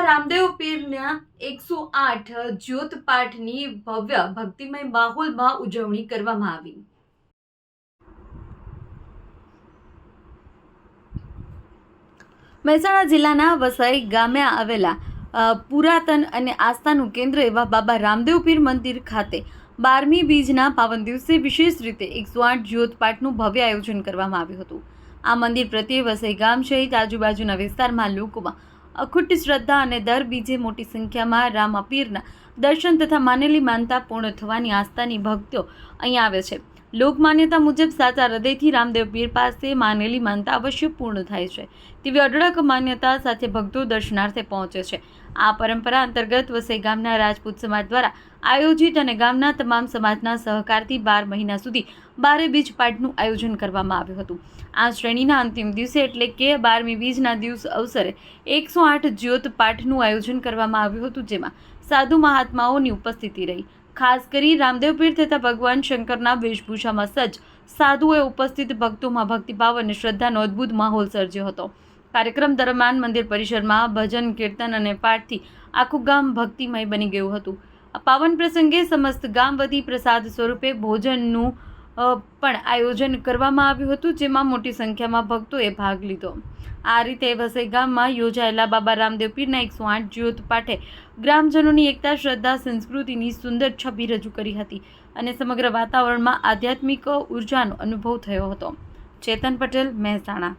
રામદેવ પીરના 108 જ્યોત પાઠની ભવ્ય ભક્તિમય માહોલમાં ઉજવણી કરવામાં આવી। મહેસાણા જિલ્લાના વસાઈ ગામે આવેલા પુરાતન અને આસ્થાનું કેન્દ્ર એવા બાબા રામદેવ પીર મંદિર ખાતે 12મી બીજના પાવન દિવસે વિશેષ રીતે 108 જ્યોત પાઠનું ભવ્ય આયોજન કરવામાં આવ્યું હતું। આ મંદિર પ્રત્યે વસાઈ ગામ સહિત આજુબાજુના વિસ્તારમાં લોકોમાં અખૂટ શ્રદ્ધા અને દર બીજે મોટી સંખ્યામાં રામપીરના દર્શન તથા માનેલી માનતા પૂર્ણ થવાની આસ્થાની ભક્તો અહીં આવે છે। લોકમાન્યતા મુજબ સાચા હૃદયથી રામદેવ પીર પાસે માનેલી માનતા અવશ્ય પૂર્ણ થાય છે તેવી અઢળક માન્યતા સાથે ભક્તો દર્શનાર્થે પહોંચે છે। આ પરંપરા અંતર્ગત વસઈ ગામના રાજપૂત સમાજ દ્વારા આયોજિત અને ગામના તમામ સમાજના સહકારથી 12 મહિના સુધી 12 બીજ પાઠનું આયોજન કરવામાં આવ્યું હતું। આ શ્રેણીના અંતિમ દિવસે એટલે કે 12મી બીજના દિવસ અવસરે 108 જ્યોત પાઠનું આયોજન કરવામાં આવ્યું હતું, જેમાં સાધુ મહાત્માઓની ઉપસ્થિતિ રહી। ખાસ કરી રામદેવ પીર તથા ભગવાન શંકરના વેશભૂષામાં સજ્જ સાધુઓએ ઉપસ્થિત ભક્તોમાં ભક્તિભાવ અને શ્રદ્ધાનો અદ્ભુત માહોલ સર્જ્યો હતો। કાર્યક્રમ દરમિયાન મંદિર પરિસરમાં ભજન કીર્તન અને પાઠથી આખું ગામ ભક્તિમય બની ગયું હતું। આ પાવન પ્રસંગે સમસ્ત ગામ વતી પ્રસાદ સ્વરૂપે ભોજનનું પણ આયોજન કરવામાં આવ્યું હતું, જેમાં મોટી સંખ્યામાં ભક્તોએ ભાગ લીધો। આ રીતે વસઈ ગામમાં યોજાયેલા બાબા રામદેવ પીરના 108 જ્યોત પાઠે ગ્રામજનોની એકતા, શ્રદ્ધા, સંસ્કૃતિની સુંદર છબી રજૂ કરી હતી અને સમગ્ર વાતાવરણમાં આધ્યાત્મિક ઉર્જાનો અનુભવ થયો હતો। ચેતન પટેલ, મહેસાણા।